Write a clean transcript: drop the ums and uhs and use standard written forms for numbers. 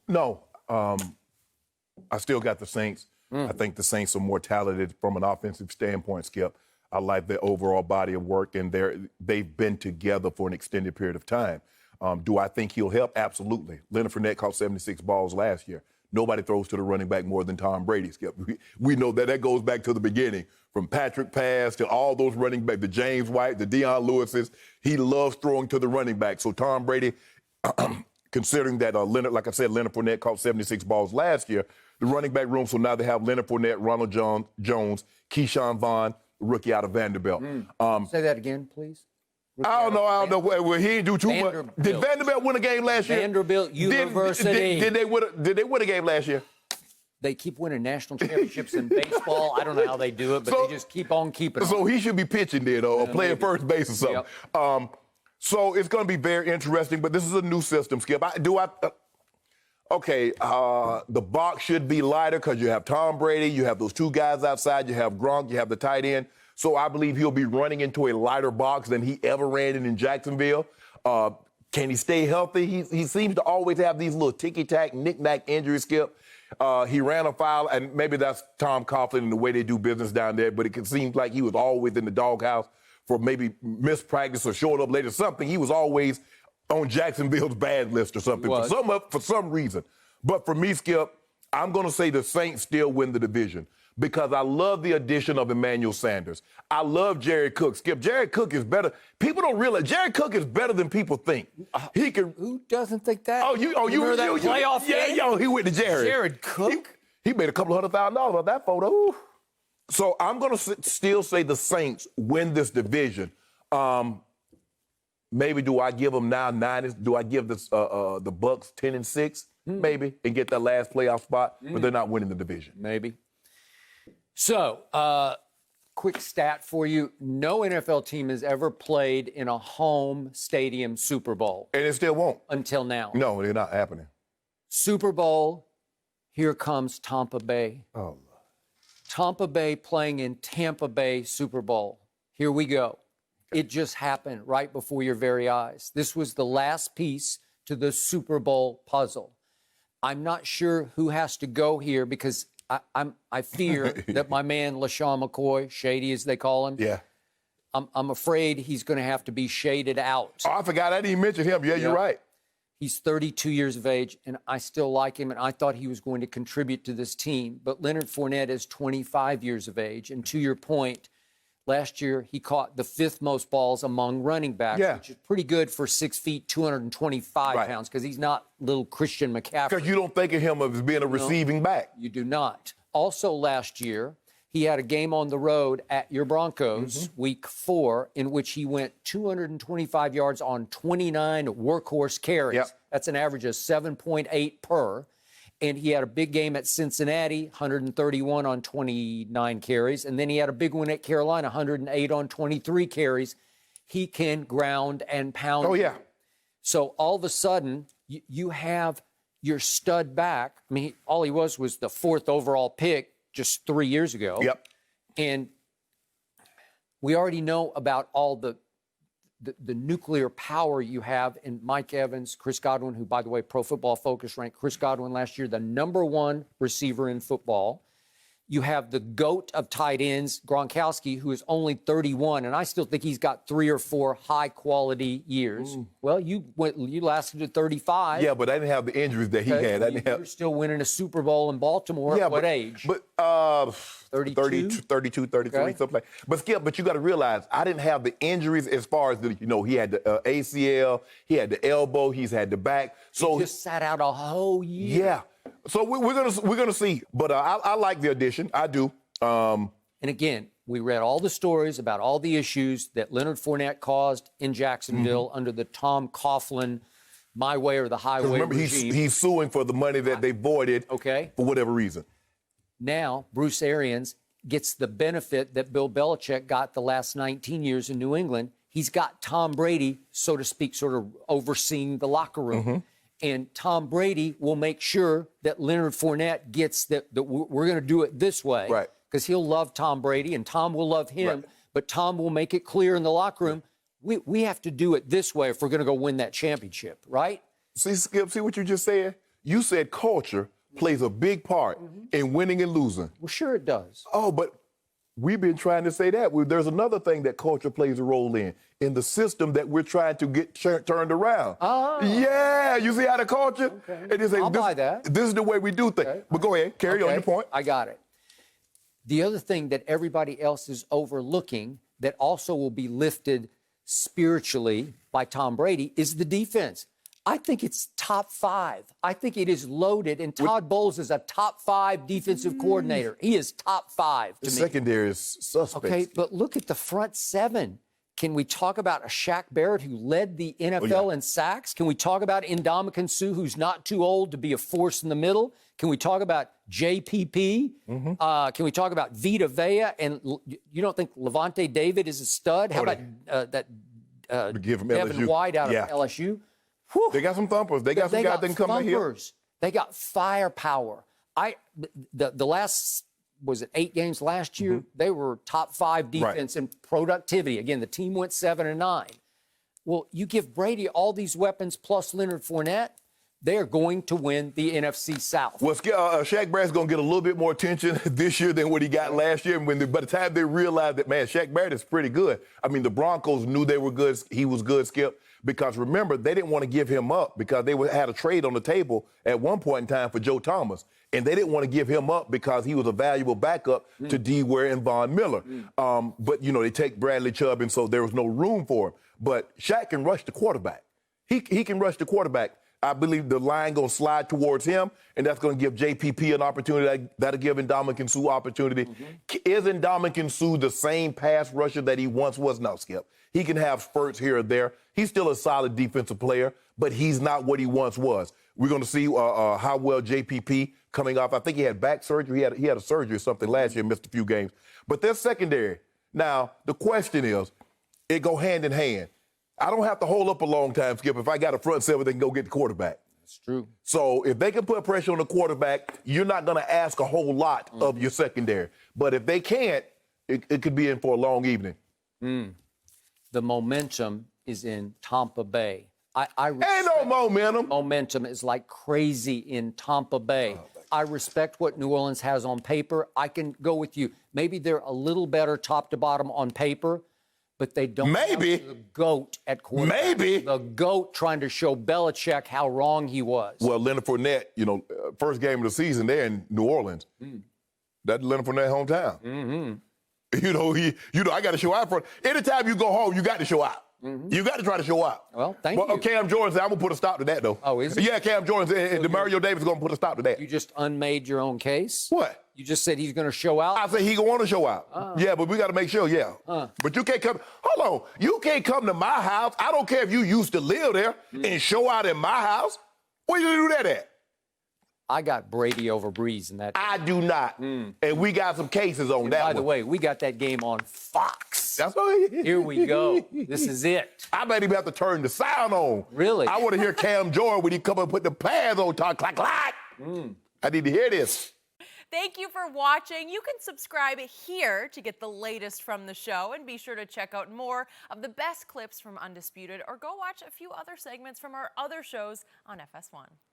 No, I still got the Saints. I think the Saints are more talented from an offensive standpoint, Skip. I like their overall body of work, and they've been together for an extended period of time. Do I think he'll help? Absolutely. Leonard Fournette caught 76 balls last year. Nobody throws to the running back more than Tom Brady, Skip. We know that goes back to the beginning, from Patrick Pass to all those running backs, the James White, the Deion Lewises. He loves throwing to the running back. So Tom Brady, considering that Leonard Fournette caught 76 balls last year, the running back room, so now they have Leonard Fournette, Ronald Jones, Keyshawn Vaughn, rookie out of Vanderbilt. Say that again, please. I don't know. Well, he didn't do too much. Did Vanderbilt win a game last year? Vanderbilt University. Did they win a game last year? They keep winning national championships in baseball. I don't know how they do it, but they just keep on keeping on. So he should be pitching there, though, or playing first base or something. Yep. So it's going to be very interesting, but this is a new system, Skip. The Bucs should be lighter because you have Tom Brady, you have those two guys outside, you have Gronk, you have the tight end. So I believe he'll be running into a lighter box than he ever ran in Jacksonville. Can he stay healthy? He seems to always have these little ticky-tack, knick-knack injuries, Skip. He ran a foul, and maybe that's Tom Coughlin and the way they do business down there, but it seems like he was always in the doghouse for maybe missed practice or showing up late or something. He was always on Jacksonville's bad list or something for some reason. But for me, Skip, I'm going to say the Saints still win the division because I love the addition of Emmanuel Sanders. I love Jared Cook. Skip, Jared Cook is better. People don't realize Jared Cook is better than people think. He can. Who doesn't think that? You remember that playoff game? Yeah, he went to Jared. Jared Cook? He made a couple $100,000 on that photo. Ooh. So I'm going to still say the Saints win this division. Maybe do I give them now 9? Do I give the Bucs 10-6? Maybe, and get that last playoff spot, but they're not winning the division. Maybe. So, quick stat for you. No NFL team has ever played in a home stadium Super Bowl. And it still won't. Until now. No, they're not happening. Super Bowl, here comes Tampa Bay. Oh, Lord. Tampa Bay playing in Tampa Bay Super Bowl. Here we go. It just happened right before your very eyes. This was the last piece to the Super Bowl puzzle. I'm not sure who has to go here because I fear that my man LaShawn McCoy, Shady as they call him, I'm afraid he's going to have to be shaded out. Oh, I forgot. I didn't mention him. Yeah, you're right. He's 32 years of age, and I still like him, and I thought he was going to contribute to this team. But Leonard Fournette is 25 years of age, and to your point, last year, he caught the 5th most balls among running backs, which is pretty good for 6 feet, 225 pounds, because he's not little Christian McCaffrey. Because you don't think of him as being a receiving back. You do not. Also, last year, he had a game on the road at your Broncos, week 4, in which he went 225 yards on 29 workhorse carries. That's an average of 7.8 per. And he had a big game at Cincinnati, 131 on 29 carries. And then he had a big one at Carolina, 108 on 23 carries. He can ground and pound. Oh, yeah. So all of a sudden, you have your stud back. I mean, all he was the 4th overall pick just 3 years ago. Yep. And we already know about all the nuclear power you have in Mike Evans, Chris Godwin, who, by the way, Pro Football Focus ranked Chris Godwin last year the #1 receiver in football. You have the GOAT of tight ends, Gronkowski, who is only 31, and I still think he's got 3 or 4 high-quality years. Well, you lasted to 35. Yeah, but I didn't have the injuries that he had. You're still winning a Super Bowl in Baltimore. At what age? But 32, 33, something like that. But Skip, you got to realize I didn't have the injuries as far as he had the ACL, he had the elbow, he's had the back. So he just sat out a whole year. Yeah. So we're gonna see. But I like the addition. I do. And again, we read all the stories about all the issues that Leonard Fournette caused in Jacksonville under the Tom Coughlin my way or the highway remember, regime. he's suing for the money that they voided for whatever reason. Now, Bruce Arians gets the benefit that Bill Belichick got the last 19 years in New England. He's got Tom Brady, so to speak, sort of overseeing the locker room. And Tom Brady will make sure that Leonard Fournette gets that we're going to do it this way. Right. Because he'll love Tom Brady and Tom will love him. But Tom will make it clear in the locker room, we have to do it this way if we're going to go win that championship, right? See, Skip, see what you just said? You said culture plays a big part in winning and losing. Well, sure it does. Oh, but we've been trying to say that. There's another thing that culture plays a role in the system that we're trying to get turned around. Oh. Yeah, you see how the culture? Okay. It is I'll buy that. This is the way we do things. Okay. But go ahead, carry on your point. I got it. The other thing that everybody else is overlooking that also will be lifted spiritually by Tom Brady is the defense. I think it's top 5. I think it is loaded, and Todd Bowles is a top 5 defensive coordinator. He is top 5 to The me. secondary is suspect. Okay, but look at the front 7. Can we talk about a Shaq Barrett who led the NFL in sacks? Can we talk about Ndamukong Suh, who's not too old to be a force in the middle? Can we talk about JPP? Can we talk about Vita Vea? And you don't think Levante David is a stud? How about Give him Devin LSU. White out of LSU? Whew. They got some thumpers. They got some guys that can come in here. They got firepower. The last, was it 8 games last year? They were top 5 defense in productivity. Again, the team went 7-9. Well, you give Brady all these weapons plus Leonard Fournette, they're going to win the NFC South. Well, Shaq Barrett's going to get a little bit more attention this year than what he got last year. By the time they realized that, man, Shaq Barrett is pretty good. I mean, the Broncos knew they were good. He was good, Skip. Because remember, they didn't want to give him up because they had a trade on the table at one point in time for Joe Thomas. And they didn't want to give him up because he was a valuable backup to D. Ware and Von Miller. But, you know, they take Bradley Chubb, and so there was no room for him. But Shaq can rush the quarterback. He can rush the quarterback. I believe the line going to slide towards him, and that's going to give JPP an opportunity. That'll give Ndamukong Suh opportunity. Is Ndamukong Suh the same pass rusher that he once was? No, Skip. He can have spurts here or there. He's still a solid defensive player, but he's not what he once was. We're going to see how well JPP coming off. I think he had back surgery. He had a surgery or something last year, missed a few games. But they're secondary. Now, the question is, it go hand in hand. I don't have to hold up a long time, Skip. If I got a front seven, they can go get the quarterback. That's true. So if they can put pressure on the quarterback, you're not going to ask a whole lot of your secondary. But if they can't, it could be in for a long evening. The momentum is in Tampa Bay. Ain't no momentum. Momentum is like crazy in Tampa Bay. I respect what New Orleans has on paper. I can go with you. Maybe they're a little better top to bottom on paper, but they don't have the GOAT at quarterback. The GOAT trying to show Belichick how wrong he was. Well, Leonard Fournette, you know, first game of the season there in New Orleans. That's Leonard Fournette hometown. You know, I got to show out for it. Anytime you go home, you got to show out. You got to try to show out. Well, thank you. Cam Jordan said, I'm going to put a stop to that, though. Oh, is he? Yeah, Cam Jordan and DeMario Davis is going to put a stop to that. You just unmade your own case? What? You just said he's going to show out? I said he going to want to show out. Yeah, but we got to make sure, But you can't come. Hold on. You can't come to my house. I don't care if you used to live there and show out in my house. Where you do that at? I got Brady over Brees in that game. I do not. And we got some cases on that By one. the way, we got that game on Fox. That's right. Here we go. This is it. I might even have to turn the sound on. Really? I want to hear Cam Jordan when he come and put the pads on top. Clack, clack. I need to hear this. Thank you for watching. You can subscribe here to get the latest from the show, and be sure to check out more of the best clips from Undisputed, or go watch a few other segments from our other shows on FS1.